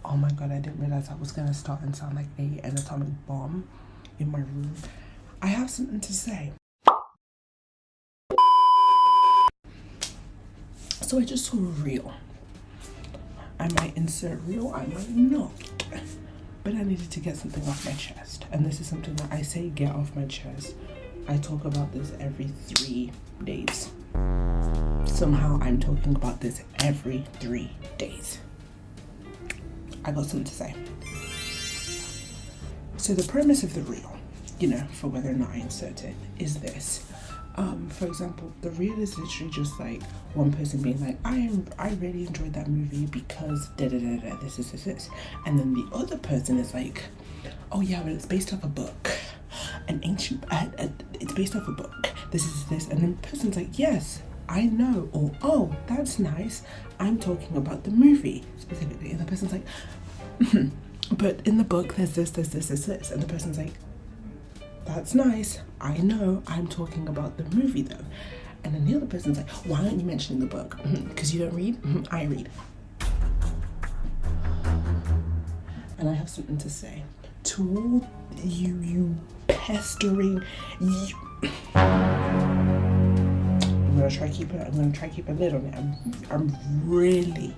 Oh my god, I didn't realize I was gonna start and sound like an atomic bomb in my room. I have something to say. So I just saw a reel. I might insert reel, I might not. But I needed to get something off my chest. And this is something that I say get off my chest. I talk about this every 3 days. Somehow I'm talking about this every 3 days. I got something to say. So the premise of the reel, you know, for whether or not I insert it, is this. For example, the reel is literally just like one person being like, I really enjoyed that movie because this. And then the other person is like, oh yeah, well it's based off a book. An ancient, it's based off a book. This is this. And then the person's like, yes, I know. Or, oh, that's nice. I'm talking about the movie specifically. And the person's like, but in the book there's this. And the person's like, that's nice, I know, I'm talking about the movie though. And then the other person's like, why aren't you mentioning the book? Because you don't read? I read. And I have something to say to all you pestering you. I'm gonna try to keep a lid on it. I'm really,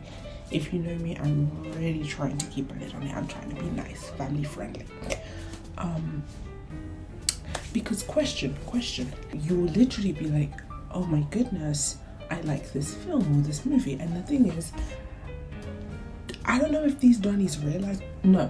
if you know me, I'm really trying to keep a lid on it. I'm trying to be nice, family friendly. Because question, you will literally be like, oh my goodness, I like this film or this movie. And the thing is, I don't know if these Donnies realize, no.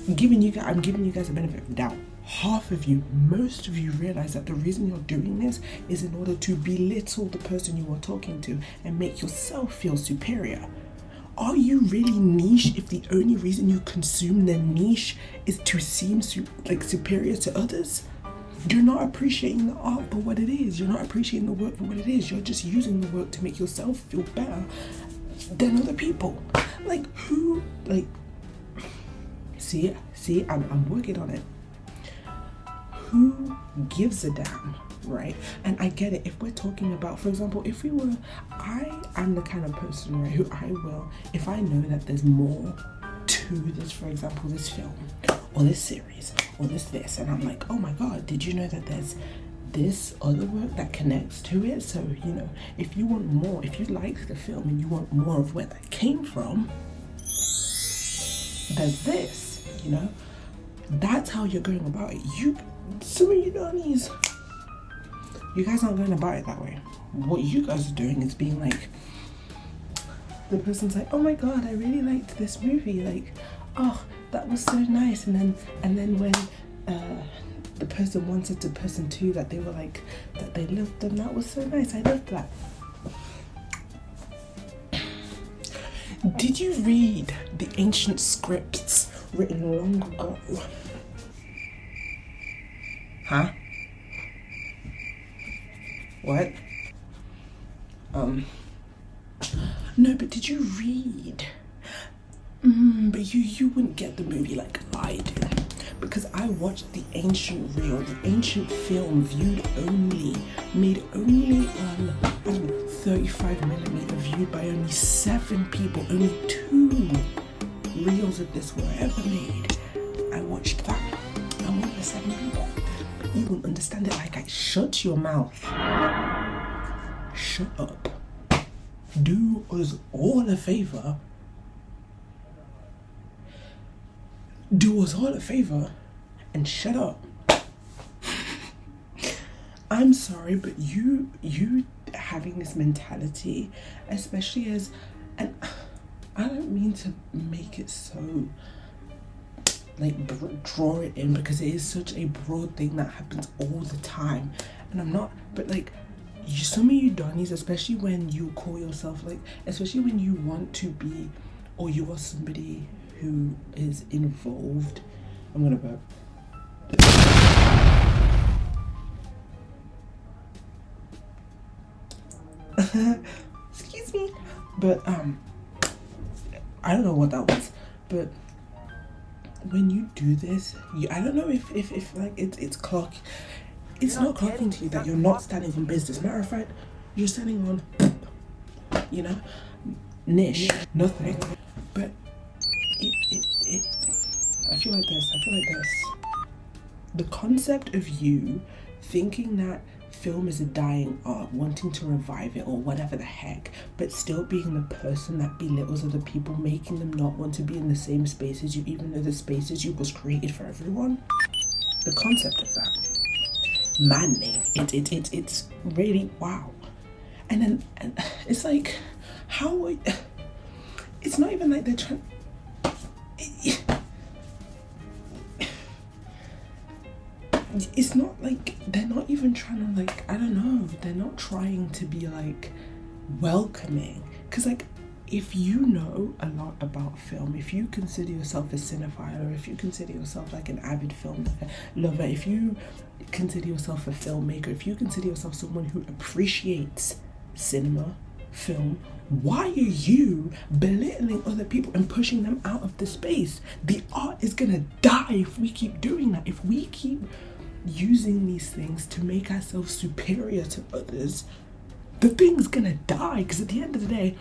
I'm giving you guys a benefit of the doubt. Half of you, most of you realize that the reason you're doing this is in order to belittle the person you are talking to and make yourself feel superior. Are you really niche if the only reason you consume the niche is to seem superior to others? You're not appreciating the art for what it is. You're not appreciating the work for what it is. You're just using the work to make yourself feel better than other people. Like who, like, see, I'm working on it. Who gives a damn, right? And I get it. If we're talking about, for example, if we were, I'm the kind of person, right, who I will, if I know that there's more to this, for example, this film or this series or this, and I'm like, oh my god, did you know that there's this other work that connects to it? So, you know, if you want more, if you like the film and you want more of where that came from, there's this, you know? That's how you're going about it. Some of you Donnies, you guys aren't going about it that way. What you guys are doing is being like, the person's like, oh my god, I really liked this movie, like, oh, that was so nice. And then when the person wanted to person 2 that they were like, that they loved them, that was so nice, I loved that. Did you read the ancient scripts written long ago? Huh? What? No, but did you read? But you wouldn't get the movie like I do. Because I watched the ancient reel, the ancient film made only on 35mm, viewed by only 7 people. Only 2 reels of this were ever made. I watched that. I'm one of the 7 people. But you won't understand it like I shut your mouth. Shut up. Do us all a favor. Do us all a favor and shut up. I'm sorry, but you having this mentality, especially as, and I don't mean to make it so like draw it in, because it is such a broad thing that happens all the time, and I'm not, but like, some of you Donnies, especially when you call yourself like, especially when you want to be, or you are somebody who is involved. I'm gonna burp. Excuse me. But I don't know what that was, but when you do this, I don't know if like it's clock. It's not clocking to you that you're not standing on business. Matter of fact, you're standing on, you know, niche, nothing. But I feel like this. The concept of you thinking that film is a dying art, wanting to revive it or whatever the heck, but still being the person that belittles other people, making them not want to be in the same space as you, even though the space as you was created for everyone. The concept of that, maddening. It's really wow. And it's like, how? It's not even like they're trying. It's not like they're not even trying to, like, I don't know, they're not trying to be like welcoming, because like if you know a lot about film, if you consider yourself a cinephile, or if you consider yourself like an avid film lover, if you consider yourself a filmmaker, if you consider yourself someone who appreciates cinema, film, why are you belittling other people and pushing them out of the space? The art is gonna die if we keep doing that. If we keep using these things to make ourselves superior to others, the thing's gonna die, because at the end of the day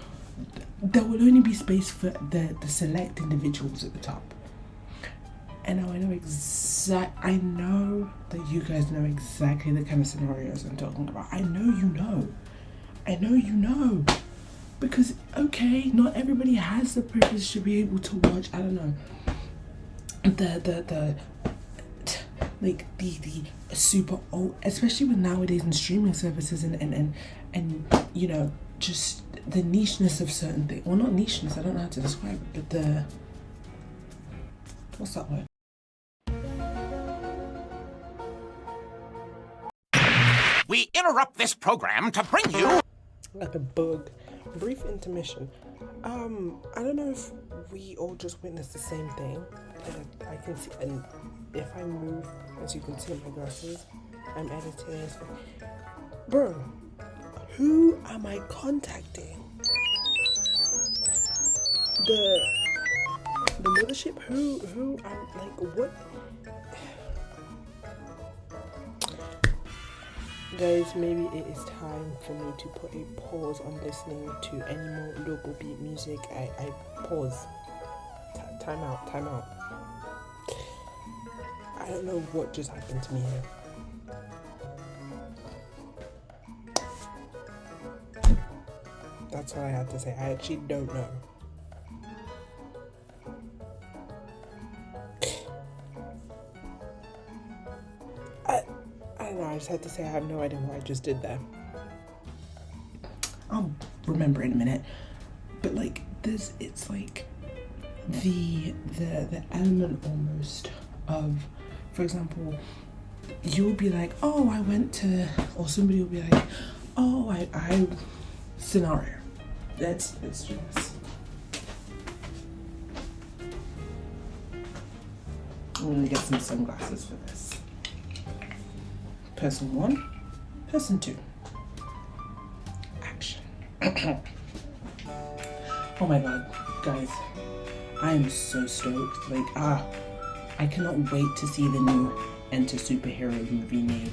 there will only be space for the select individuals at the top. And now I know that you guys know exactly the kind of scenarios I'm talking about. I know you know, because okay, not everybody has the privilege to be able to watch, I don't know, the super old, especially with nowadays in streaming services and you know, just the nicheness of certain things. Well, not nicheness, I don't know how to describe it, but what's that word? We interrupt this program to bring you Like a bug. Brief intermission. I don't know if we all just witnessed the same thing. I can see, and if I move, as you can see in my glasses, I'm editing. Bro, who am I contacting? The mothership? Who I'm like, what? Guys, maybe it is time for me to put a pause on listening to any more local beat music. I pause. Time out. I don't know what just happened to me here. That's all I had to say. I actually don't know. I don't know, I just had to say I have no idea what I just did there. I'll remember in a minute. But like it's like the element almost of, for example, you'll be like, oh, I went to, or somebody will be like, oh, I scenario. Let's do this. I'm gonna get some sunglasses for this. Person 1, person 2. Action. Oh my god, guys. I am so stoked. Like, I cannot wait to see the new Enter Superhero movie name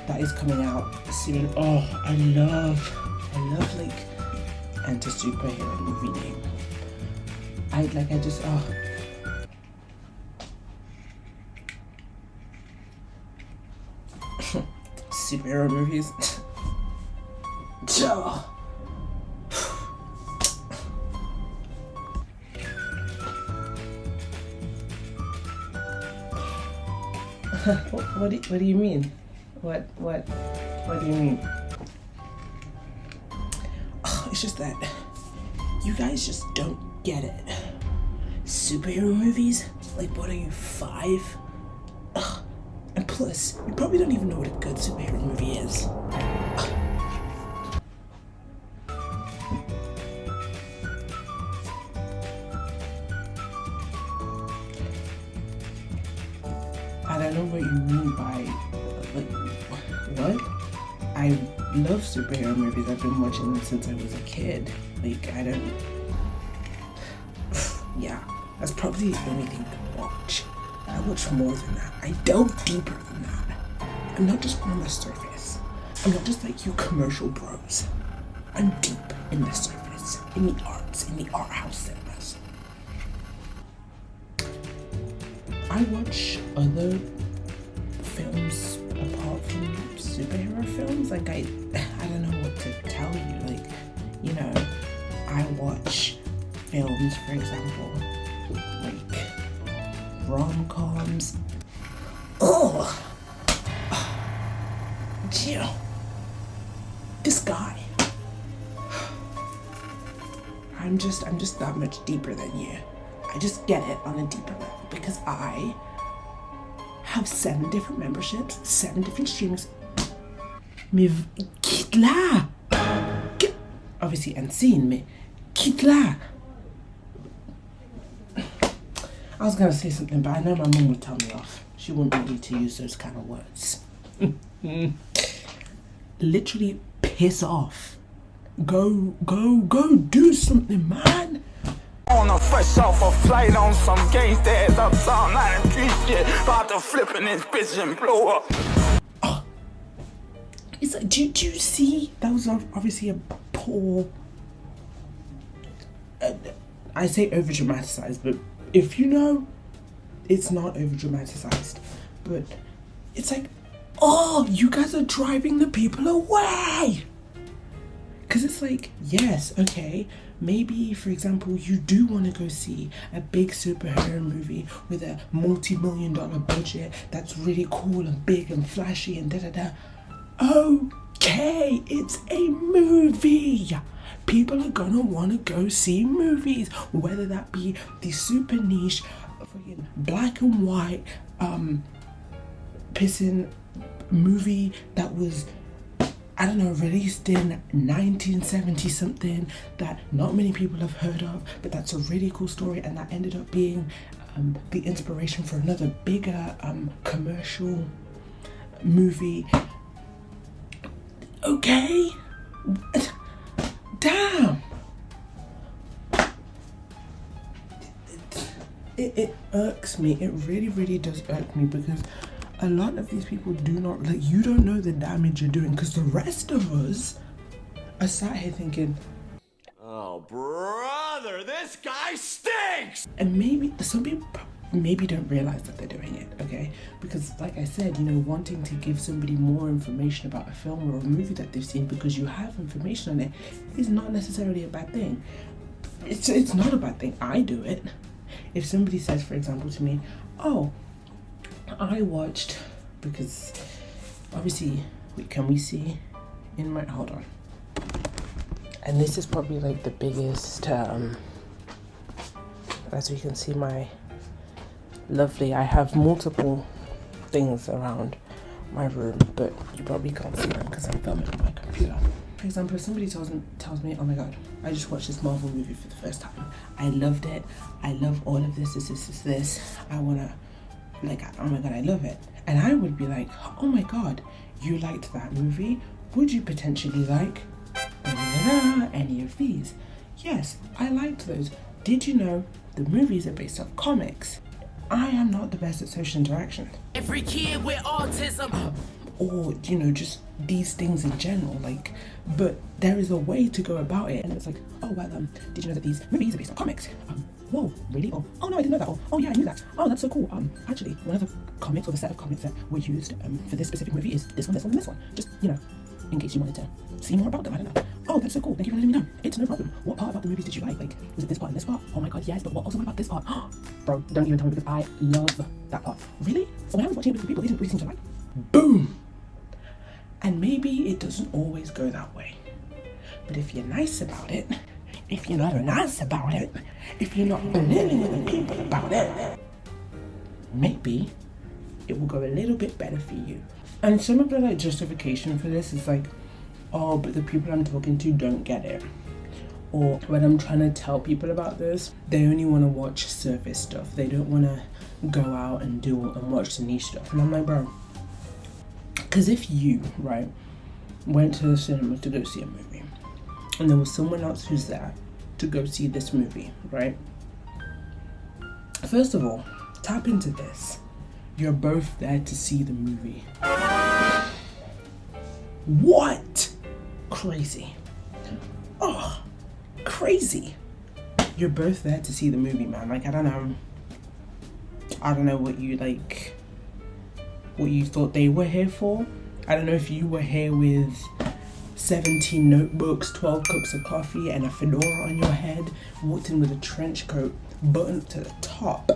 that is coming out soon. Oh, I love like Enter Superhero movie name. I just superhero movies. What do you mean? What do you mean? It's just that you guys just don't get it. Superhero movies? Like, what are you, 5? And plus, you probably don't even know what a good superhero movie is. I don't know what you mean by, like, what? I love superhero movies. I've been watching them since I was a kid. Like, I don't... Yeah, that's probably the only thing to watch. I watch more than that. I delve deeper than that. I'm not just on the surface. I'm not just like you commercial bros. I'm deep in the surface. in the arts, in the art house cinemas. I watch other films apart from superhero films. Like I don't know what to tell you. Like, you know, I watch films, for example, like rom-coms. Oh, Jill, this guy. I'm just that much deeper than you. I just get it on a deeper level because I have 7 different memberships, 7 different streams. Mais quitte là! Obviously unseen, mais quitte là! I was gonna say something, but I know my mum would tell me off. She wouldn't want me to use those kind of words. Literally piss off. Go do something, man. On a fresh off a flight on some gangsters up some 93 shit. About to flipping this bitch and blow up. Oh. It's like, do you see? That was obviously a poor. I say over dramatized, but if you know, it's not over dramatized. But it's like, oh, you guys are driving the people away. Because it's like, yes, okay, maybe, for example, you do want to go see a big superhero movie with a multi-million-dollar budget that's really cool and big and flashy and da-da-da. Okay, it's a movie. People are gonna want to go see movies, whether that be the super niche, fucking black and white, pissing movie that was, I don't know, released in 1970 something that not many people have heard of, but that's a really cool story, and that ended up being the inspiration for another bigger commercial movie. Okay, damn. It irks me. It really does irk me because a lot of these people do not, like, you don't know the damage you're doing, because the rest of us are sat here thinking, oh brother, this guy stinks. And maybe some people maybe don't realize that they're doing it, okay? Because like I said, you know, wanting to give somebody more information about a film or a movie that they've seen because you have information on it is not necessarily a bad thing. It's not a bad thing. I do it. If somebody says, for example, to me, oh, I watched, because obviously, wait, can we see in my, hold on. And this is probably like the biggest, as you can see, my lovely, I have multiple things around my room, but you probably can't see them because I'm filming on my computer. For example, if somebody tells me, oh my god, I just watched this Marvel movie for the first time. I loved it. I love all of this. I wanna, like, oh my god, I love it. And I would be like, oh my god, you liked that movie? Would you potentially like any of these? Yes, I liked those. Did you know the movies are based off comics? I am not the best at social interaction. Every kid with autism. Or, you know, just these things in general, like, but there is a way to go about it. And it's like, oh, well, did you know that these movies are based on comics? Whoa, really? Oh no, I didn't know that. Oh yeah, I knew that. Oh, that's so cool. Actually, one of the comics or the set of comics that were used for this specific movie is this one, and this one. Just, you know, in case you wanted to see more about them, I don't know. Oh, that's so cool. Thank you for letting me know. It's no problem. What part about the movies did you like? Like, was it this part and this part? Oh my god, yes, but what about this part? Bro, don't even tell me because I love that part. Really? So when I was watching it with people, they didn't really seem to like. Boom! And maybe it doesn't always go that way. But if you're nice about it, if you're not nice about it, if you're not living with people about it, maybe it will go a little bit better for you. And some of the like justification for this is like, oh, but the people I'm talking to don't get it. Or when I'm trying to tell people about this, they only want to watch surface stuff. They don't want to go out and watch the niche stuff. And I'm like, bro, because if you, right, went to the cinema to go see a movie, and there was someone else who's there to go see this movie, right? First of all, tap into this. You're both there to see the movie. What? Crazy. Oh, crazy. You're both there to see the movie, man. Like, I don't know what you like, what you thought they were here for. I don't know if you were here with 17 notebooks, 12 cups of coffee, and a fedora on your head, walked in with a trench coat buttoned to the top.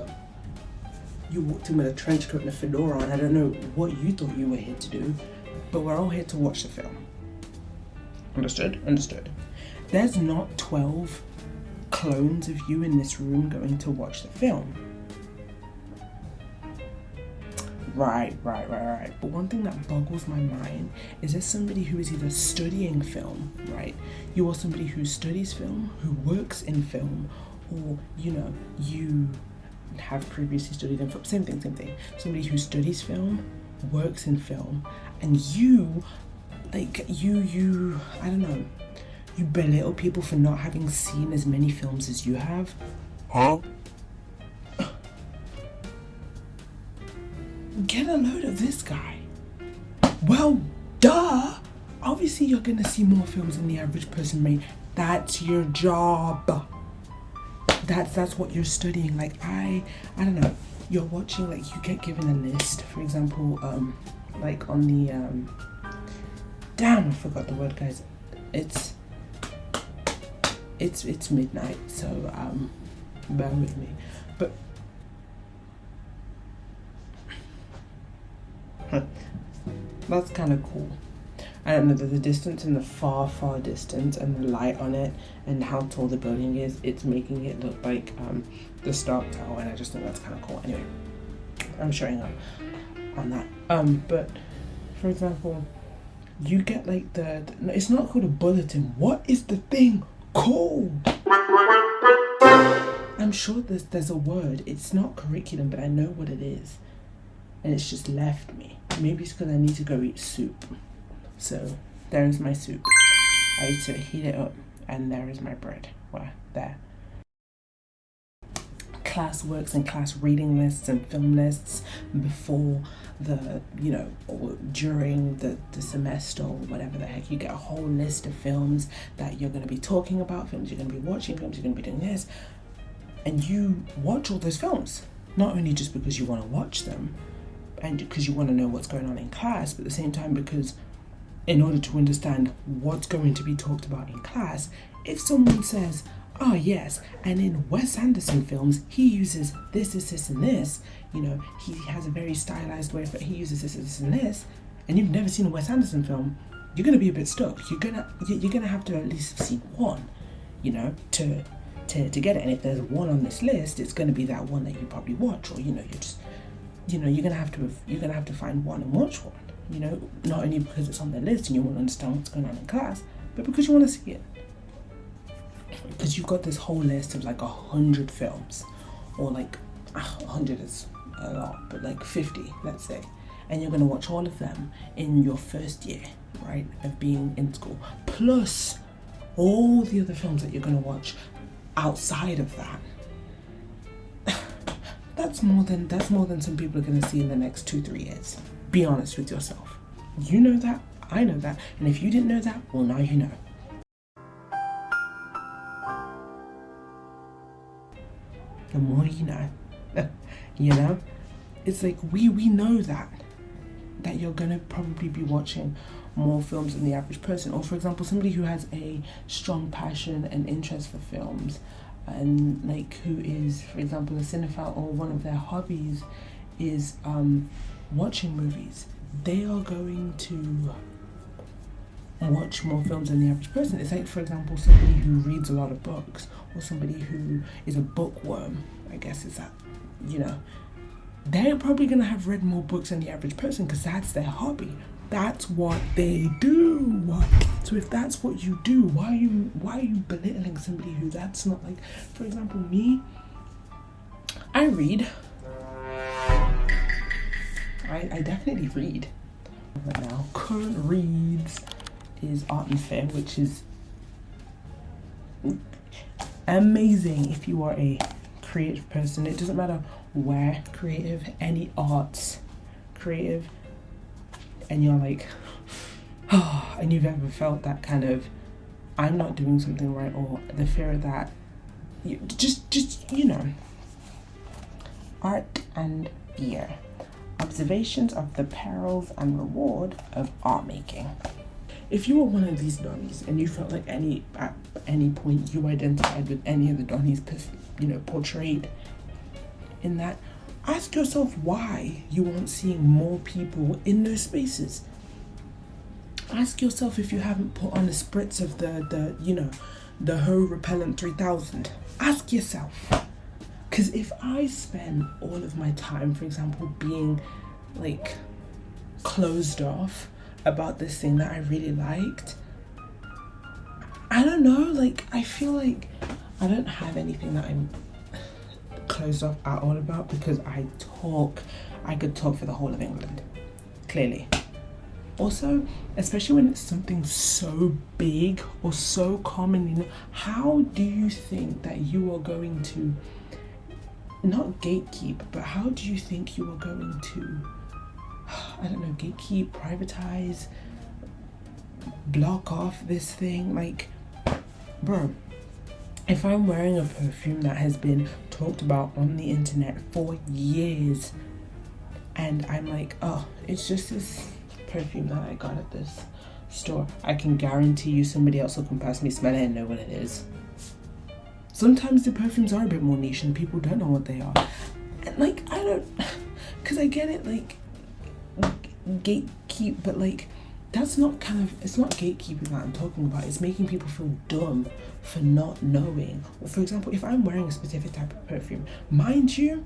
You walked in with a trench coat and a fedora on. I don't know what you thought you were here to do, but we're all here to watch the film. Understood? Understood. There's not 12 clones of you in this room going to watch the film. Right. But one thing that boggles my mind is there's somebody who is either studying film, right? You are somebody who studies film, who works in film, or, you know, you have previously studied in film. Same thing. Somebody who studies film, works in film, and you, like, you, I don't know, you belittle people for not having seen as many films as you have. Huh? Get a load of this guy. Well, duh. Obviously, you're gonna see more films than the average person, mate. That's your job. That's what you're studying. Like, I don't know. You're watching, like, you get given a list. For example, like on the damn, I forgot the word, guys. It's midnight, so bear with me. But that's kind of cool. I don't know, the distance in the far distance and the light on it and how tall the building is, it's making it look like the Stark Tower, and I just think that's kind of cool. Anyway, I'm showing up on that. But for example, you get like no, it's not called a bulletin. What is the thing called? I'm sure there's a word. It's not curriculum, but I know what it is, and it's just left me. Maybe it's because I need to go eat soup. So there is my soup. I need to heat it up, and there is my bread. Well, there. Class works and class reading lists and film lists before the, you know, or during the semester or whatever the heck. You get a whole list of films that you're going to be talking about, films you're going to be watching, films you're going to be doing this, and you watch all those films. Not only just because you want to watch them and because you want to know what's going on in class, but at the same time because in order to understand what's going to be talked about in class, if someone says, oh yes, and in Wes Anderson films, he uses this, and this, you know, he has a very stylized way, but he uses this, and this, and you've never seen a Wes Anderson film, you're going to be a bit stuck. You're gonna have to at least have seen one, you know, to get it. And if there's one on this list, it's going to be that one that you probably watch, or, you know, you're gonna have to find one and watch one. You know, not only because it's on the list and you want to understand what's going on in class, but because you want to see it. Because you've got this whole list of like 100 films, or like 100 is a lot, but like 50, let's say, and you're going to watch all of them in your first year, right, of being in school, plus all the other films that you're going to watch outside of that. That's more than some people are going to see in the next 2-3 years. Be honest with yourself. You know that, I know that, and if you didn't know that, well, now you know. The more you know. You know? It's like we know that you're gonna probably be watching more films than the average person. Or for example, somebody who has a strong passion and interest for films, and like who is, for example, a cinephile, or one of their hobbies is watching movies, they are going to watch more films than the average person. It's like, for example, somebody who reads a lot of books, or somebody who is a bookworm, I guess is that, you know, they're probably going to have read more books than the average person because that's their hobby. That's what they do. So if that's what you do, why are you belittling somebody who that's not? Like, for example, me, I read. I definitely read right now. Current reads is Art and Fair, which is amazing if you are a creative person. It doesn't matter where creative, any arts creative, and you're like, oh, and you've ever felt that kind of I'm not doing something right, or the fear that just you know. Art and fear. Observations of the perils and reward of art making. If you were one of these Donnies and you felt like at any point you identified with any of the Donnies, portrayed in that, ask yourself why you aren't seeing more people in those spaces. Ask yourself if you haven't put on a spritz of the Ho Repellent 3000. Ask yourself. Because if I spend all of my time, for example, being like closed off about this thing that I really liked, I don't know, like I feel like I don't have anything that I'm closed off at all about, because I could talk for the whole of England, clearly. Also, especially when it's something so big or so common, how do you think that you are going to not gatekeep, but how do you think you are going to, I don't know, gatekeep, privatize, block off this thing? Like, bro, if I'm wearing a perfume that has been talked about on the internet for years, and I'm like, oh, it's just this perfume that I got at this store, I can guarantee you somebody else will come past me, smell it, and know what it is. Sometimes the perfumes are a bit more niche and people don't know what they are. And like, I don't, because I get it, like, gatekeep, but like, that's not it's not gatekeeping that I'm talking about. It's making people feel dumb for not knowing. Or for example, if I'm wearing a specific type of perfume, mind you,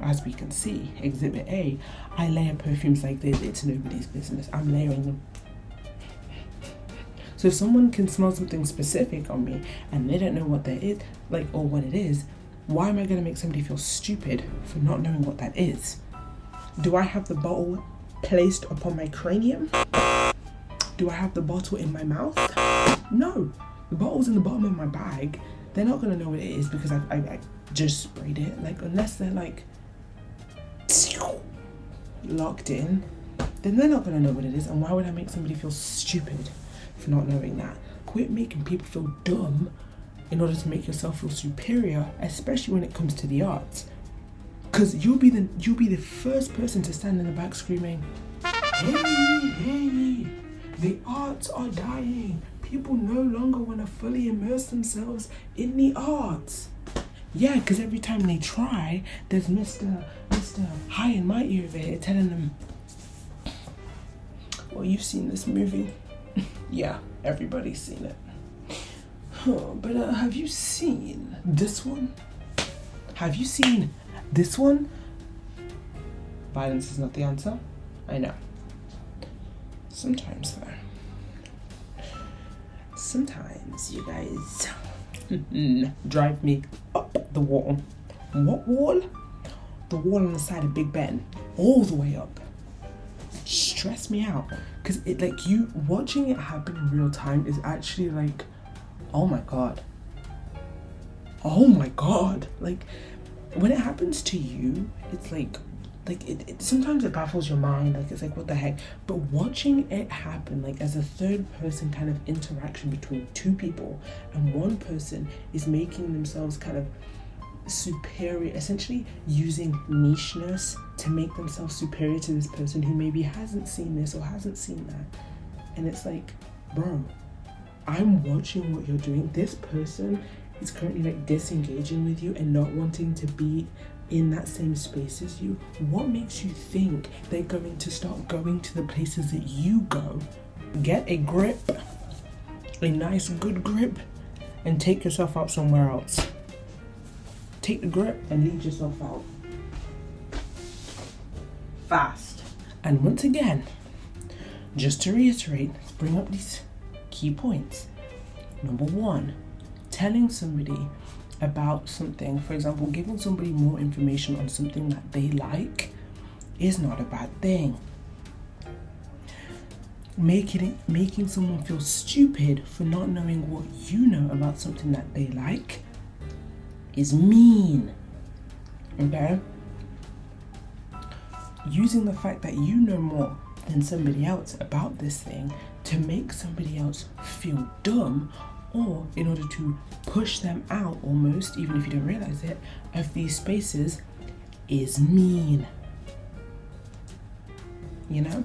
as we can see, Exhibit A, I layer perfumes like this, it's nobody's business. I'm layering them. So if someone can smell something specific on me and they don't know what that is, like, or what it is, why am I gonna make somebody feel stupid for not knowing what that is? Do I have the bottle placed upon my cranium? Do I have the bottle in my mouth? No, the bottle's in the bottom of my bag. They're not gonna know what it is because I just sprayed it. Like, unless they're like locked in, then they're not gonna know what it is. And why would I make somebody feel stupid for not knowing that? Quit making people feel dumb in order to make yourself feel superior, especially when it comes to the arts. Because you'll be the first person to stand in the back screaming, hey, the arts are dying. People no longer want to fully immerse themselves in the arts. Yeah, because every time they try, there's Mr. High and Mighty over here telling them, well, you've seen this movie. Yeah, everybody's seen it. But have you seen this one? Have you seen this one? Violence is not the answer. I know. Sometimes though. Sometimes you guys drive me up the wall. What wall? The wall on the side of Big Ben. All the way up. Stress me out. Because it, like, you watching it happen in real time is actually like, oh my god. Oh my god. Like, when it happens to you, it's like it sometimes it baffles your mind. Like, it's like, what the heck? But watching it happen, like, as a third person kind of interaction between two people, and one person is making themselves kind of superior, essentially using nicheness to make themselves superior to this person who maybe hasn't seen this or hasn't seen that. And it's like, bro, I'm watching what you're doing. This person is currently like disengaging with you and not wanting to be in that same space as you. What makes you think they're going to start going to the places that you go? Get a grip, a nice good grip, and take yourself out somewhere else. Take the grip and lead yourself out fast. And once again, just to reiterate, let's bring up these key points. Number one, telling somebody about something, for example, giving somebody more information on something that they like, is not a bad thing. Making someone feel stupid for not knowing what you know about something that they like is mean. Okay? Using the fact that you know more than somebody else about this thing to make somebody else feel dumb, or in order to push them out almost, even if you don't realize it, of these spaces is mean. You know?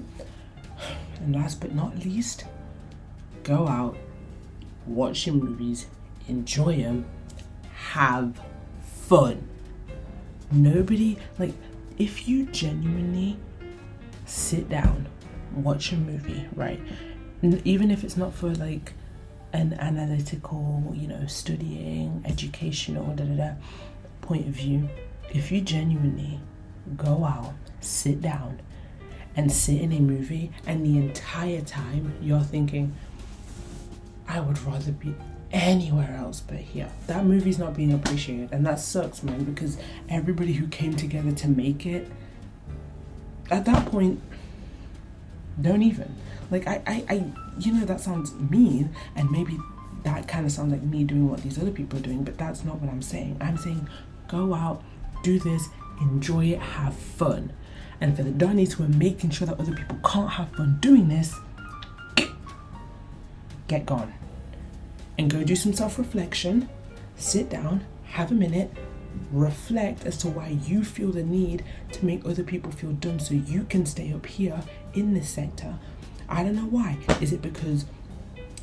And last but not least, go out, watch your movies, enjoy them, have fun. Nobody, like, if you genuinely sit down, watch a movie, right? Even if it's not for like an analytical, you know, studying, educational, point of view, if you genuinely go out, sit down, and sit in a movie, and the entire time you're thinking, I would rather be anywhere else but here, that movie's not being appreciated. And that sucks, man, because everybody who came together to make it, at that point, don't even. Like, I you know, that sounds mean, and maybe that kind of sounds like me doing what these other people are doing, but that's not what I'm saying. I'm saying go out, do this, enjoy it, have fun. And for the Donnies who are making sure that other people can't have fun doing this, get gone. And go do some self-reflection, sit down, have a minute, reflect as to why you feel the need to make other people feel dumb so you can stay up here in this sector. I don't know why. Is it because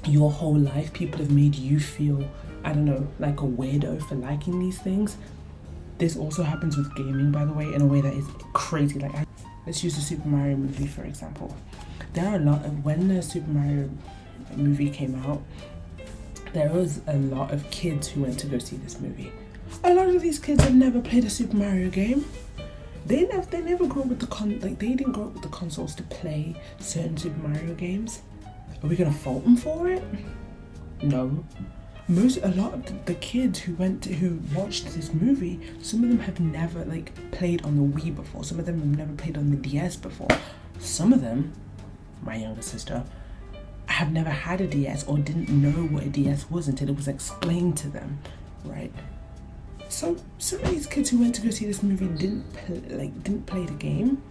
your whole life people have made you feel, I don't know, like a weirdo for liking these things? This also happens with gaming, by the way, in a way that is crazy. Like, let's use the Super Mario movie, for example. There are a lot of, when the Super Mario movie came out, there was a lot of kids who went to go see this movie. A lot of these kids have never played a Super Mario game. They never grew up with they didn't grow up with the consoles to play certain Super Mario games. Are we gonna fault them for it? No. A lot of the kids who watched this movie, some of them have never played on the Wii before. Some of them have never played on the DS before. Some of them, my younger sister, have never had a DS or didn't know what a DS was until it was explained to them, right? So some of these kids who went to go see this movie didn't play the game.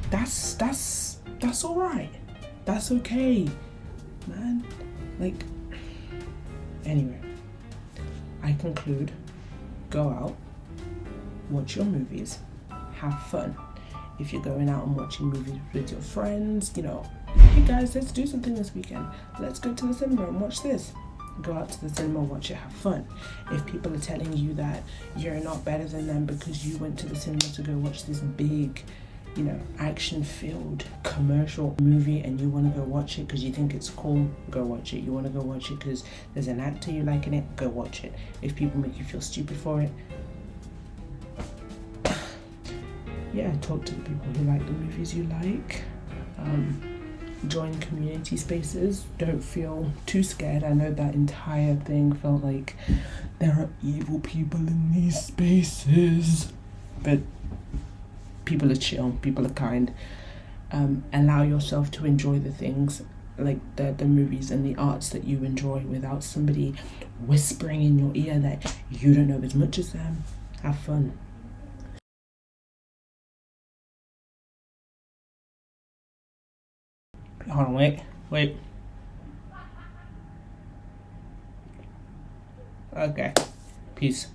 That's all right. That's okay, man. Anyway, I conclude: go out, watch your movies, have fun. If you're going out and watching movies with your friends, you know, hey guys, let's do something this weekend. Let's go to the cinema and watch this. Go out to the cinema, watch it, have fun. If people are telling you that you're not better than them because you went to the cinema to go watch this big, you know, action-filled commercial movie and you want to go watch it because you think it's cool, go watch it. You want to go watch it because there's an actor you like in it, go watch it. If people make you feel stupid for it, yeah, talk to the people who like the movies you like. Join community spaces. Don't feel too scared. I know that entire thing felt like there are evil people in these spaces, but people are chill, people are kind. Allow yourself to enjoy the things, like the movies and the arts that you enjoy, without somebody whispering in your ear that you don't know as much as them. Have fun. Hold on, wait. Okay, peace.